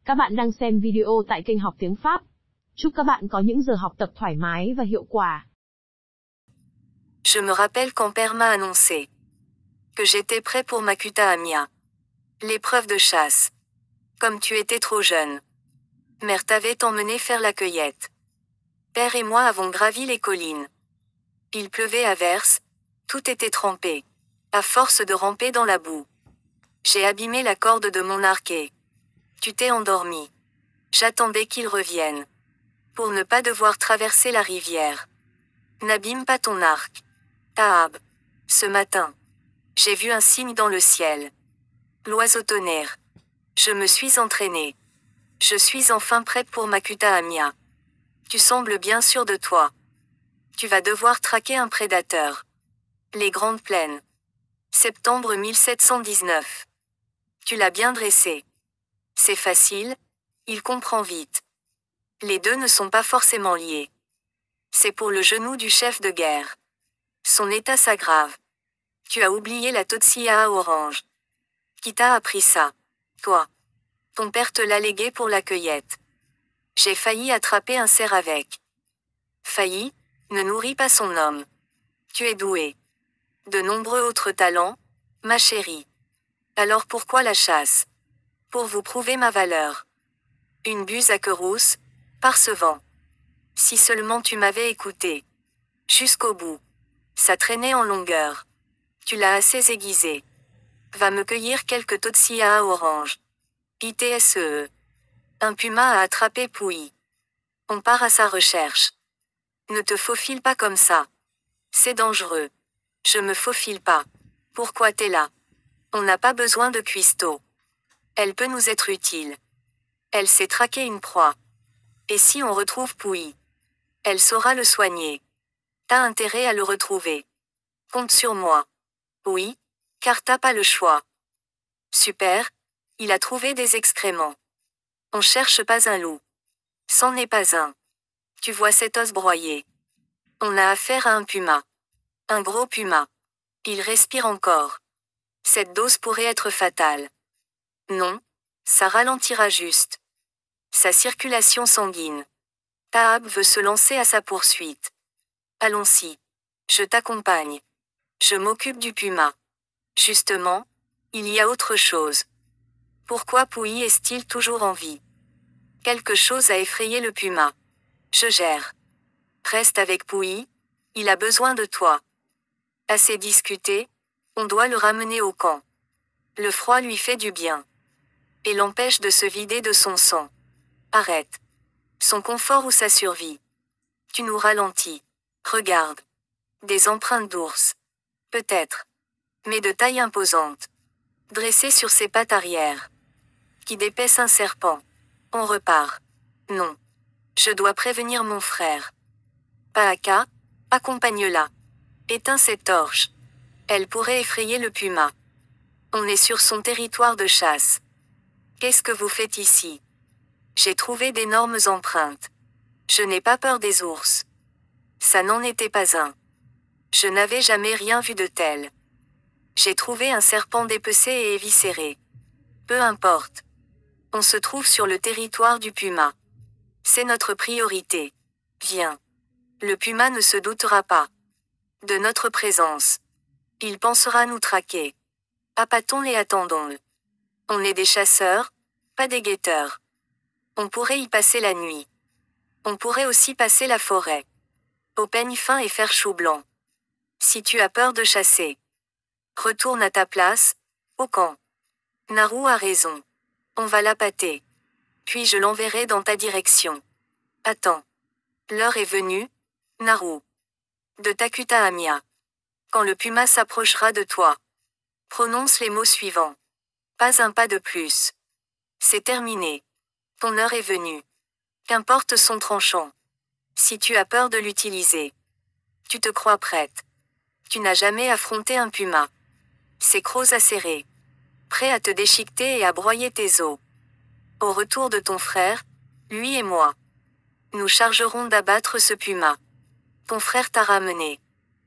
Các bạn đang xem video tại kênh học tiếng Pháp. Chúc các bạn có những giờ học tập thoải mái và hiệu quả. Je me rappelle quand père m'a annoncé que j'étais prêt pour Makuta Amia. L'épreuve de chasse. Comme tu étais trop jeune. Mère t'avait emmené faire la cueillette. Père et moi avons gravi les collines. Il pleuvait à verse, tout était trempé. À force de ramper dans la boue. J'ai abîmé la corde de mon arc et tu t'es endormi. J'attendais qu'il revienne. Pour ne pas devoir traverser la rivière. N'abîme pas ton arc. Tahab. Ce matin. J'ai vu un signe dans le ciel. L'oiseau tonnerre. Je me suis entraîné. Je suis enfin prête pour Makuta Amia. Tu sembles bien sûr de toi. Tu vas devoir traquer un prédateur. Les Grandes Plaines. Septembre 1719. Tu l'as bien dressé. C'est facile, il comprend vite. Les deux ne sont pas forcément liés. C'est pour le genou du chef de guerre. Son état s'aggrave. Tu as oublié la Totsia à orange. Qui t'a appris ça? Toi. Ton père te l'a légué pour la cueillette. J'ai failli attraper un cerf avec. Failli, ne nourris pas son homme. Tu es doué. De nombreux autres talents, ma chérie. Alors pourquoi la chasse? Pour vous prouver ma valeur. Une buse à queue rousse, par ce vent. Si seulement tu m'avais écouté. Jusqu'au bout. Ça traînait en longueur. Tu l'as assez aiguisé. Va me cueillir quelques Totsia à orange. ITSE. Un puma a attrapé Pouilly. On part à sa recherche. Ne te faufile pas comme ça. C'est dangereux. Je me faufile pas. Pourquoi t'es là? On n'a pas besoin de cuistot. Elle peut nous être utile. Elle sait traquer une proie. Et si on retrouve Pouilly? Elle saura le soigner. T'as intérêt à le retrouver. Compte sur moi. Oui, car t'as pas le choix. Super, il a trouvé des excréments. On cherche pas un loup. C'en est pas un. Tu vois cet os broyé. On a affaire à un puma. Un gros puma. Il respire encore. Cette dose pourrait être fatale. Non, ça ralentira juste sa circulation sanguine. Tahab veut se lancer à sa poursuite. Allons-y. Je t'accompagne. Je m'occupe du puma. Justement, il y a autre chose. Pourquoi Pouilly est-il toujours en vie? Quelque chose a effrayé le puma. Je gère. Reste avec Pouilly, il a besoin de toi. Assez discuté, on doit le ramener au camp. Le froid lui fait du bien. Et l'empêche de se vider de son sang. Arrête. Son confort ou sa survie. Tu nous ralentis. Regarde. Des empreintes d'ours. Peut-être. Mais de taille imposante. Dressé sur ses pattes arrière. Qui dépaissent un serpent. On repart. Non. Je dois prévenir mon frère. Paaka, accompagne-la. Éteins cette torche. Elle pourrait effrayer le puma. On est sur son territoire de chasse. Qu'est-ce que vous faites ici? J'ai trouvé d'énormes empreintes. Je n'ai pas peur des ours. Ça n'en était pas un. Je n'avais jamais rien vu de tel. J'ai trouvé un serpent dépecé et éviscéré. Peu importe. On se trouve sur le territoire du puma. C'est notre priorité. Viens. Le puma ne se doutera pas de notre présence. Il pensera nous traquer. Appâtons et attendons-le. On est des chasseurs, pas des guetteurs. On pourrait y passer la nuit. On pourrait aussi passer la forêt. Au peigne fin et faire chou blanc. Si tu as peur de chasser, retourne à ta place, au camp. Naru a raison. On va l'appâter. Puis je l'enverrai dans ta direction. Attends. L'heure est venue, Naru. De Takuta Amia. Quand le puma s'approchera de toi, prononce les mots suivants. Pas un pas de plus. C'est terminé. Ton heure est venue. Qu'importe son tranchant. Si tu as peur de l'utiliser, tu te crois prête. Tu n'as jamais affronté un puma. Ses crocs acérés. Prêt à te déchiqueter et à broyer tes os. Au retour de ton frère, lui et moi, nous chargerons d'abattre ce puma. Ton frère t'a ramené.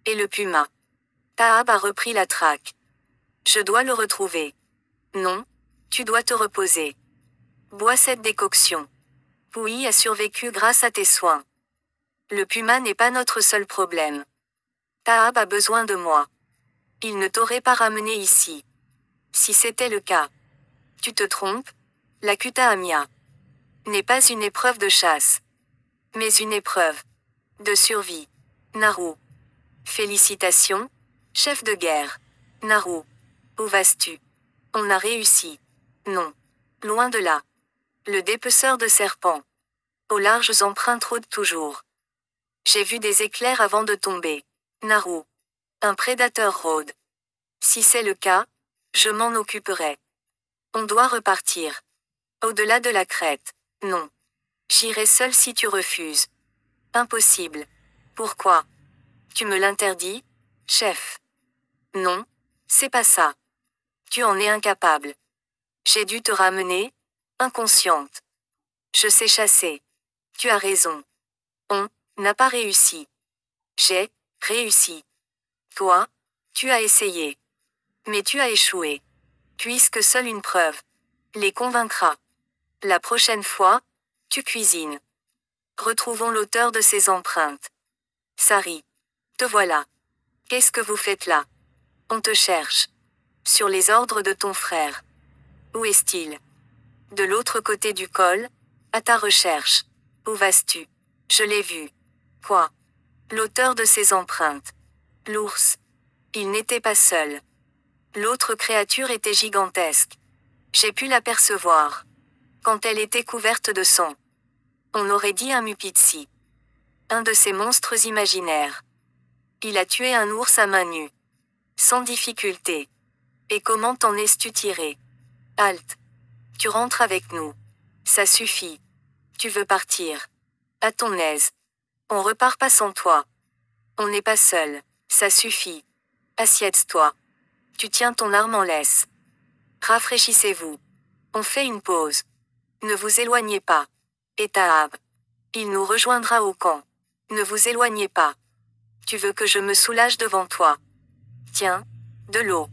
Et le puma. Tahab a repris la traque. Je dois le retrouver. Non, tu dois te reposer. Bois cette décoction. Pouilly a survécu grâce à tes soins. Le puma n'est pas notre seul problème. Taab a besoin de moi. Il ne t'aurait pas ramené ici. Si c'était le cas. Tu te trompes, la Kutahamya n'est pas une épreuve de chasse, mais une épreuve de survie. Naru. Félicitations, chef de guerre. Naru. Où vas-tu? On a réussi. Non. Loin de là. Le dépeceur de serpents. Aux larges empreintes rôde toujours. J'ai vu des éclairs avant de tomber. Naru. Un prédateur rôde. Si c'est le cas, je m'en occuperai. On doit repartir. Au-delà de la crête. Non. J'irai seul si tu refuses. Impossible. Pourquoi? Tu me l'interdis, chef? Non, c'est pas ça. Tu en es incapable. J'ai dû te ramener, inconsciente. Je sais chasser. Tu as raison. On n'a pas réussi. J'ai réussi. Toi, tu as essayé. Mais tu as échoué. Puisque seule une preuve les convaincra. La prochaine fois, tu cuisines. Retrouvons l'auteur de ces empreintes. Sari. Te voilà. Qu'est-ce que vous faites là? On te cherche. Sur les ordres de ton frère. Où est-il? De l'autre côté du col, à ta recherche. Où vas-tu? Je l'ai vu. Quoi? L'auteur de ces empreintes. L'ours. Il n'était pas seul. L'autre créature était gigantesque. J'ai pu l'apercevoir. Quand elle était couverte de sang. On aurait dit un Mupitsi. Un de ces monstres imaginaires. Il a tué un ours à main nue. Sans difficulté. Et comment t'en es-tu tiré? Halte. Tu rentres avec nous. Ça suffit. Tu veux partir. À ton aise. On repart pas sans toi. On n'est pas seul. Ça suffit. Assieds-toi. Tu tiens ton arme en laisse. Rafraîchissez-vous. On fait une pause. Ne vous éloignez pas. Et Taab. Il nous rejoindra au camp. Ne vous éloignez pas. Tu veux que je me soulage devant toi? Tiens, de l'eau.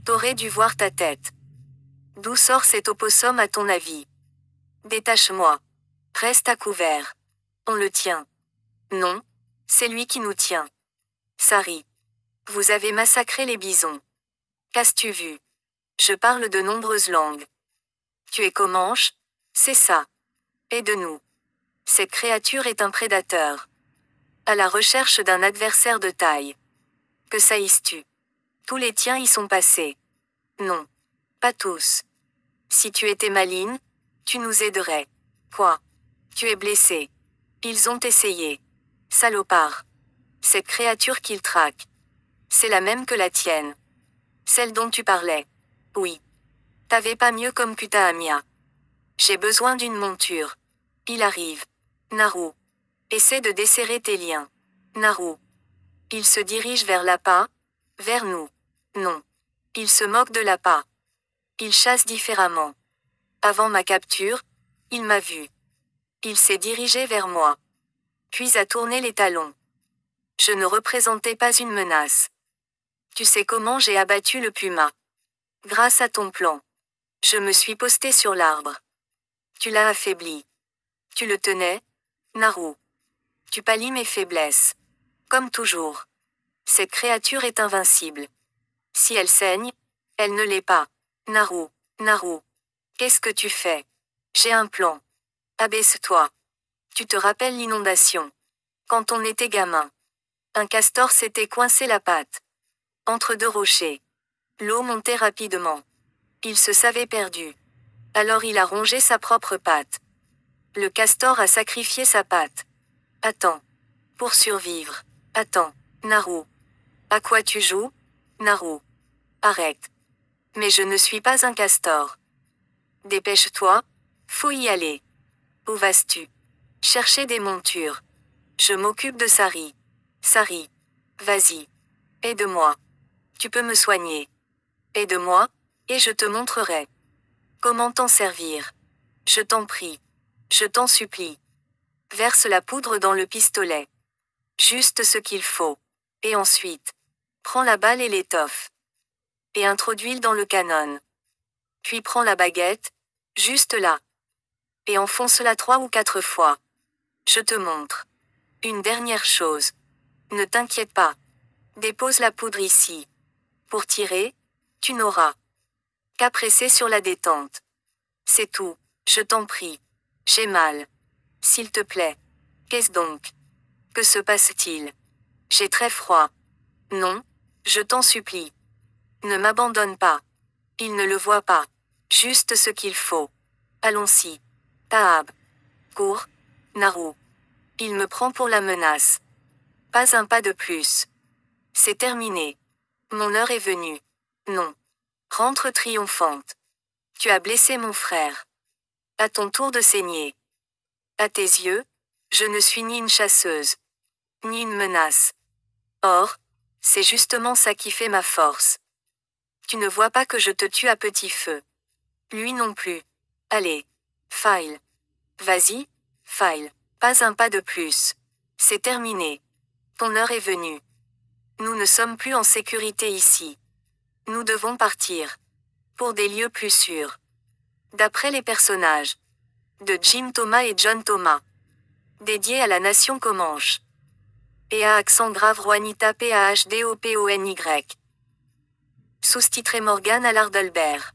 T'aurais dû voir ta tête. D'où sort cet opossum à ton avis? Détache-moi. Reste à couvert. On le tient. Non, c'est lui qui nous tient. Sari. Vous avez massacré les bisons. Qu'as-tu vu? Je parle de nombreuses langues. Tu es Comanche? C'est ça. Aide-nous. Cette créature est un prédateur. À la recherche d'un adversaire de taille. Que saïs-tu? Tous les tiens y sont passés. Non. Pas tous. Si tu étais maligne, tu nous aiderais. Quoi? Tu es blessé. Ils ont essayé. Salopard. Cette créature qu'ils traquent. C'est la même que la tienne. Celle dont tu parlais. Oui. T'avais pas mieux comme Kutahamya. J'ai besoin d'une monture. Il arrive. Naru. Essaie de desserrer tes liens. Naru. Il se dirige vers l'appât. Vers nous. Non. Il se moque de l'appât. Il chasse différemment. Avant ma capture, il m'a vu. Il s'est dirigé vers moi. Puis a tourné les talons. Je ne représentais pas une menace. Tu sais comment j'ai abattu le puma? Grâce à ton plan. Je me suis posté sur l'arbre. Tu l'as affaibli. Tu le tenais, Naru. Tu pallies mes faiblesses. Comme toujours. Cette créature est invincible. Si elle saigne, elle ne l'est pas. Naru, Naru. Qu'est-ce que tu fais? J'ai un plan. Abaisse-toi. Tu te rappelles l'inondation. Quand on était gamin. Un castor s'était coincé la patte. Entre deux rochers. L'eau montait rapidement. Il se savait perdu. Alors il a rongé sa propre patte. Le castor a sacrifié sa patte. Attends. Pour survivre. Attends, Naru. À quoi tu joues? Naru. Arrête. Mais je ne suis pas un castor. Dépêche-toi. Faut y aller. Où vas-tu? Chercher des montures. Je m'occupe de Sari. Sari. Vas-y. Aide-moi. Tu peux me soigner. Aide-moi, et je te montrerai. Comment t'en servir. Je t'en prie. Je t'en supplie. Verse la poudre dans le pistolet. Juste ce qu'il faut. Et ensuite, prends la balle et l'étoffe. Et introduis-le dans le canon. Puis prends la baguette, juste là. Et enfonce-la 3 ou 4 fois. Je te montre. Une dernière chose. Ne t'inquiète pas. Dépose la poudre ici. Pour tirer, tu n'auras qu'à presser sur la détente. C'est tout, je t'en prie. J'ai mal. S'il te plaît. Qu'est-ce donc? Que se passe-t-il? J'ai très froid. Non, je t'en supplie. Ne m'abandonne pas. Il ne le voit pas. Juste ce qu'il faut. Allons-y. Tahab. Cours. Naru. Il me prend pour la menace. Pas un pas de plus. C'est terminé. Mon heure est venue. Non. Rentre triomphante. Tu as blessé mon frère. À ton tour de saigner. À tes yeux, je ne suis ni une chasseuse, ni une menace. Or, c'est justement ça qui fait ma force. Tu ne vois pas que je te tue à petit feu. Lui non plus. Allez. File. Vas-y, File. Pas un pas de plus. C'est terminé. Ton heure est venue. Nous ne sommes plus en sécurité ici. Nous devons partir. Pour des lieux plus sûrs. D'après les personnages. De Jim Thomas et John Thomas. Dédié à la nation Comanche. Et à accent grave Juanita Pahdopony. Sous-titré Morgan Allard Albert.